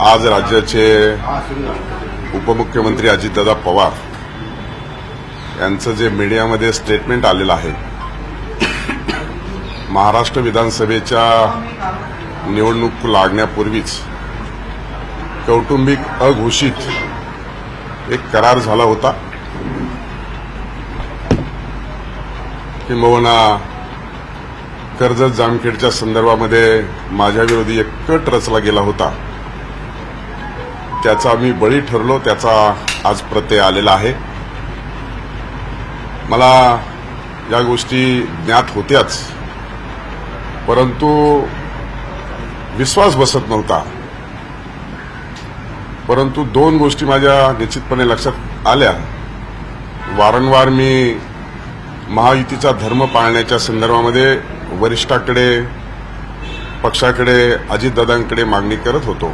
आज राज्याचे उपमुख्यमंत्री अजितदादा पवार यांचं जे मीडियामध्ये स्टेटमेंट आलेलं आहे, महाराष्ट्र विधानसभेच्या निवडणूक लागण्यापूर्वीच कौटुंबिक अघोषित एक करार झाला होता, किंबहुना कर्जत जामखेडच्या संदर्भामध्ये माझ्याविरोधी एक कट रचला गेला होता. त्याचा मी बळी ठरलो, त्याचा आज प्रत्यय आलेला आहे. मला या गोष्टी ज्ञात होत्याच, परंतु विश्वास बसत नव्हता. परंतु दोन गोष्टी माझ्या निश्चितपणे लक्षात आल्या. वारंवार मी महायुतीचा धर्म पाळण्याच्या संदर्भामध्ये वरिष्ठाकडे, पक्षाकडे, अजितदादांकडे मागणी करत होतो.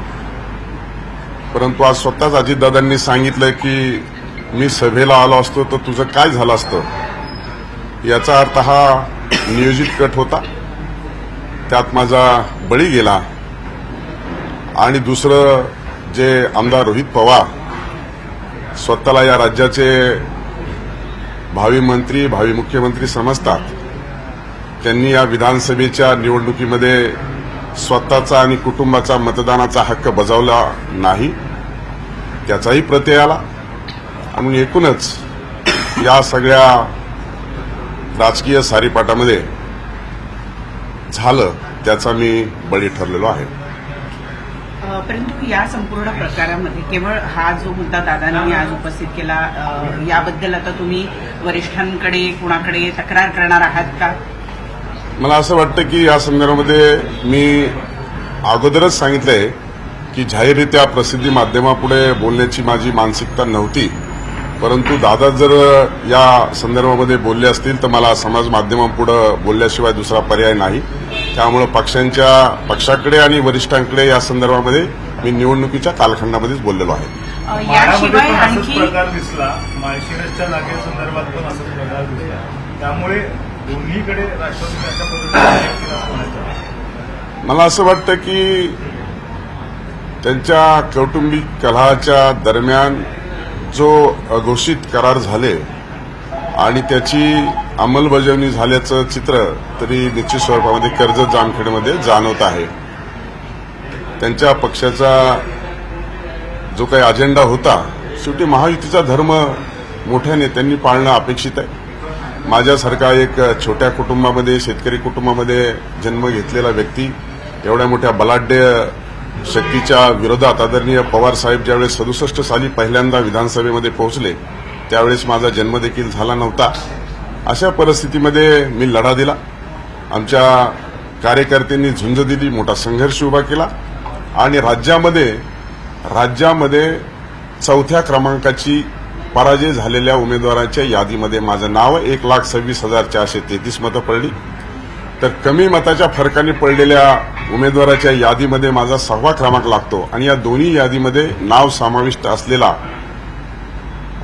परंतु आज स्वतःच अजितदादांनी सांगितलं की मी सभेला आलो असतो तर तुझं काय झालं असतं. याचा अर्थ हा नियोजित कट होता, त्यात माझा बळी गेला. आणि दुसरं, जे आमदार रोहित पवार स्वतःला या राज्याचे भावी मंत्री, भावी मुख्यमंत्री समजतात, त्यांनी या विधानसभेच्या निवडणुकीमध्ये स्वतःचा आणि कुटुंबाचा मतदानाचा हक्क बजावला नाही, त्याचाही प्रत्यय आला. आणि एकूणच या सगळ्या राजकीय सारीपाटामध्ये झालं त्याचा मी बळी ठरलेलो आहे. परंतु या संपूर्ण प्रकारामध्ये केवळ हा जो मुद्दा दादांनी आज उपस्थित केला, याबद्दल आता तुम्ही वरिष्ठांकडे, कुणाकडे तक्रार करणार आहात का? मला असं वाटतं की या संदर्भामध्ये मी अगोदरच सांगितलंय की जाहीररित्या प्रसिद्धी माध्यमापुढे बोलण्याची माझी मानसिकता नव्हती. परंतु दादा जर या संदर्भामध्ये बोलले असतील तर मला समाज माध्यमांपुढे बोलल्याशिवाय दुसरा पर्याय नाही. त्यामुळे पक्षाकडे आणि वरिष्ठांकडे या संदर्भामध्ये मी निवडणुकीच्या कालखंडामध्येच बोललेलो आहे. याशिवाय आणखी प्रकार दिसला, माळशिरसच्या जागेसंदर्भात पण असाच प्रकार दिसला, त्यामुळे दोन्हीकडे राष्ट्रवादी अशा पद्धतीने मला असं वाटतं की त्यांच्या कौटुंबिक कलहाच्या दरम्यान जो अघोषित करार झाले आणि त्याची अंमलबजावणी झाल्याचं चित्र तरी निश्चित स्वरूपामध्ये कर्जत जामखेडमध्ये जाणवत आहे. त्यांच्या पक्षाचा जो काही अजेंडा होता, शेवटी महायुतीचा धर्म मोठ्या नेत्यांनी पाळणं अपेक्षित आहे. माझ्यासारखा एक छोट्या कुटुंबामध्ये, शेतकरी कुटुंबामध्ये जन्म घेतलेला व्यक्ती एवढ्या मोठ्या बलाढ्य शक्तीच्या विरोधात आदरणीय पवार साहेब ज्यावेळेस 67 साली पहिल्यांदा विधानसभेमध्ये पोहोचले, त्यावेळेस माझा जन्म देखील झाला नव्हता. अशा परिस्थितीमध्ये मी लढा दिला. आमच्या कार्यकर्त्यांनी झुंज दिली, मोठा संघर्ष उभा केला आणि राज्यामध्ये 4थ्या क्रमांकाची पराजय झालेल्या उमेदवारांच्या यादीमध्ये माझं नाव 1,26,433 मतं पडली. तर कमी मताच्या फरकाने पडलेल्या उमेदवाराच्या यादीमध्ये माझा 6वा क्रमांक लागतो. आणि या दोन्ही यादीमध्ये नाव समाविष्ट असलेला,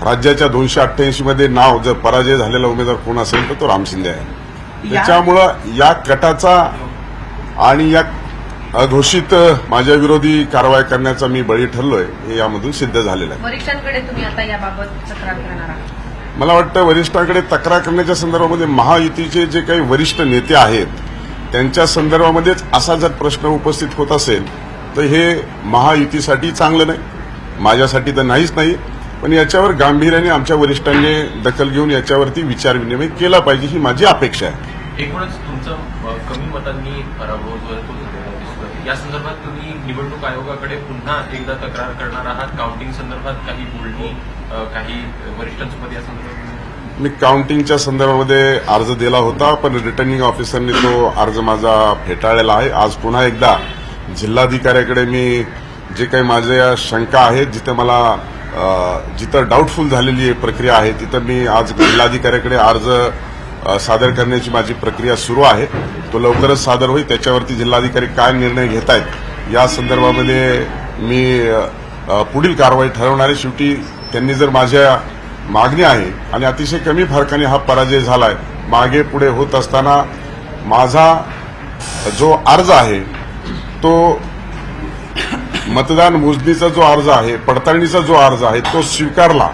राज्याच्या 288 मध्ये नाव जर पराजय झालेला उमेदवार कोण असेल तर तो राम शिंदे आहे. त्याच्यामुळं या कटाचा आणि या अघोषित माझ्या विरोधी कारवाई करण्याचा मी बळी ठरलोय, हे यामधून सिद्ध झालेलं आहे. वरिष्ठांकडे तुम्ही आता याबाबत तक्रार करणार आहात? मला वाटतं वरिष्ठांकडे तक्रार करण्याच्या संदर्भामध्ये महायुतीचे जे काही वरिष्ठ नेते आहेत त्यांच्या संदर्भामध्येच असा जर प्रश्न उपस्थित होत असेल तर हे महायुतीसाठी चांगलं नाही, माझ्यासाठी तर नाहीच नाही. पण याच्यावर गांभीर्याने आमच्या वरिष्ठांनी दखल घेऊन याच्यावरती विचारविनिमय केला पाहिजे, ही माझी अपेक्षा आहे. एकूणच तुमचं कमी मतांनी पराभव जो आहे तो दिसतोय, या संदर्भात तुम्ही निवडणूक आयोगाकडे पुन्हा एकदा तक्रार करणार आहात? काउंटिंग संदर्भात काही बोलणी काही वरिष्ठांसोबत या संदर्भात? मी काउंटिंगच्या संदर्भामध्ये अर्ज दिला होता, पण रिटर्निंग ऑफिसरने तो अर्ज माझा फेटाळलेला आहे. आज पुन्हा एकदा जिल्हाधिकाऱ्याकडे मी जे काही माझ्या शंका आहेत, जिथं डाऊटफुल झालेली प्रक्रिया आहे, तिथं मी आज जिल्हाधिकाऱ्याकडे अर्ज सादर करण्याची माझी प्रक्रिया सुरू आहे. तो लवकरच सादर होईल. त्याच्यावरती जिल्हाधिकारी काय निर्णय घेत आहेत या संदर्भामध्ये मी पुढील कारवाई ठरवणार आहे. शेवटी त्यांनी जर माझ्या मागणी आहे आणि अतिशय कमी फरकाने हा पराजय झालाय, मागे पुढे होत असताना माझा जो अर्ज आहे तो मतदान मोजणीचा जो अर्ज आहे, पडताळणीचा जो अर्ज आहे तो स्वीकारला,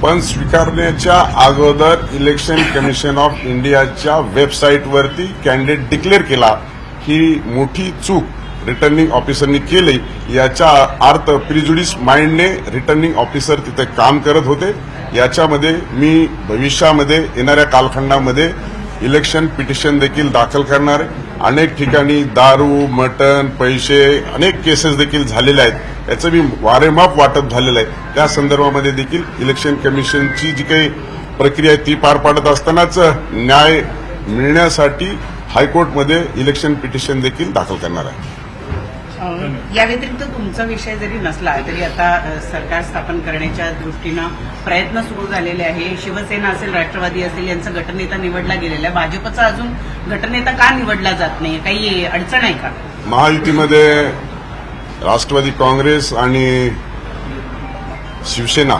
पण स्वीकारण्याच्या अगोदर इलेक्शन कमिशन ऑफ इंडियाच्या वेबसाईटवरती कॅन्डिडेट डिक्लेअर केला, ही मोठी चूक रिटर्निंग ऑफिसरनी केली. याचा अर्थ प्रिजुडिस माइंडने रिटर्निंग ऑफिसर तिथे काम करत होते. याच्यामध्ये मी भविष्यामध्ये येणाऱ्या कालखंडामध्ये इलेक्शन पिटिशन देखील दाखल करणार आहे. अनेक ठिकाणी दारू, मटण, पैसे, अनेक केसेस देखील झालेल्या आहेत. याचं मी वारेमाप वाटप झालेलं आहे. त्या संदर्भामध्ये देखील इलेक्शन कमिशनची जी काही प्रक्रिया आहे ती पार पाडत असतानाच न्याय मिळण्यासाठी हायकोर्टमध्ये इलेक्शन पिटिशन देखील दाखल करणार आहे. या व्यतिरिक्त तुमचा विषय जरी नसला तरी आता सरकार स्थापन करण्याच्या दृष्टीनं प्रयत्न सुरू झालेले आहे. शिवसेना असेल, राष्ट्रवादी असेल, यांचा गटनेता निवडला गेलेला आहे. भाजपचा अजून गटनेता का निवडला जात नाही? काही अडचण आहे का? महायुतीमध्ये राष्ट्रवादी काँग्रेस आणि शिवसेना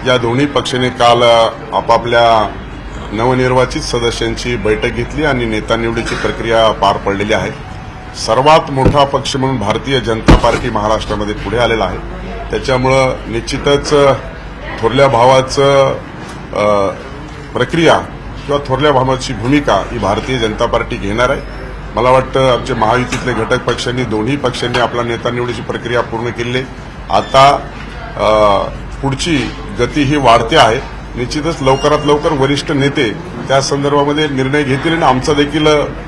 या दोन्ही पक्षाने काल आपापल्या नवनिर्वाचित सदस्यांची बैठक घेतली आणि नेता निवडीची प्रक्रिया पार पडलेली आहे. सर्वात मोठा पक्ष म्हणून भारतीय जनता पार्टी महाराष्ट्रामध्ये पुढे आलेला आहे. त्याच्यामुळं निश्चितच थोरल्या भावाचं प्रक्रिया किंवा थोरल्या भावाची भूमिका ही भारतीय जनता पार्टी घेणार आहे. मला वाटतं आमचे महायुतीतले घटक पक्षांनी, दोन्ही पक्षांनी आपला नेता निवडीची प्रक्रिया पूर्ण केली आहे. आता पुढची गती ही वाढते आहे. निश्चितच लवकरात लवकर वरिष्ठ नेते त्या संदर्भामध्ये निर्णय घेतील आणि आमचा देखील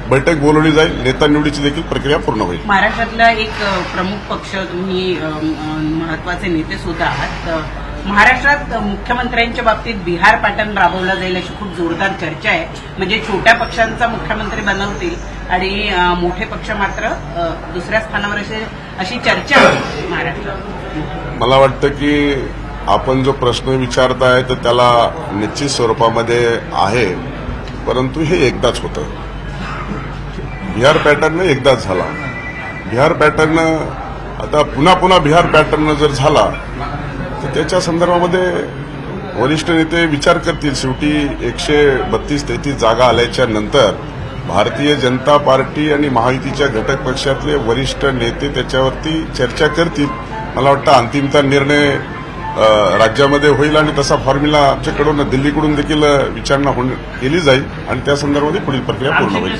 बैठक बोलवली जाईल. नेता निवडीची देखील प्रक्रिया पूर्ण होईल. महाराष्ट्रातला एक प्रमुख पक्ष, तुम्ही महत्वाचे नेते सुद्धा आहात. महाराष्ट्रात मुख्यमंत्र्यांच्या बाबतीत बिहार पॅटर्न राबवला जाईल अशी खूप जोरदार चर्चा आहे. म्हणजे छोट्या पक्षांचा मुख्यमंत्री बनवतील आणि मोठे पक्ष मात्र दुसऱ्या स्थानावर अशी चर्चा आहे महाराष्ट्रात. मला वाटतं की आपण जो प्रश्न विचारताय तर त्याला निश्चित स्वरूपामध्ये आहे, परंतु हे एकदाच होतं. बिहार पॅटर्न एकदाच झाला. बिहार पॅटर्न आता पुन्हा पुन्हा बिहार पॅटर्न जर झाला तर त्याच्या संदर्भामध्ये वरिष्ठ नेते विचार करतील. शेवटी 132-33 जागा आल्याच्या नंतर भारतीय जनता पार्टी आणि महायुतीच्या घटक पक्षातले वरिष्ठ नेते त्याच्यावरती चर्चा करतील. मला वाटतं अंतिमता निर्णय राज्यामध्ये होईल आणि तसा फॉर्म्युला आमच्याकडून दिल्लीकडून देखील विचारणा केली जाईल आणि त्या संदर्भामध्ये पुढील प्रक्रिया पूर्ण होईल.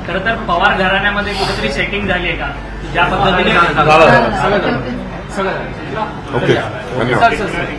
खरं तर पवार घराण्यामध्ये कुठेतरी सेटिंग झाली आहे का? ज्या पद्धतीने ओके, धन्यवाद.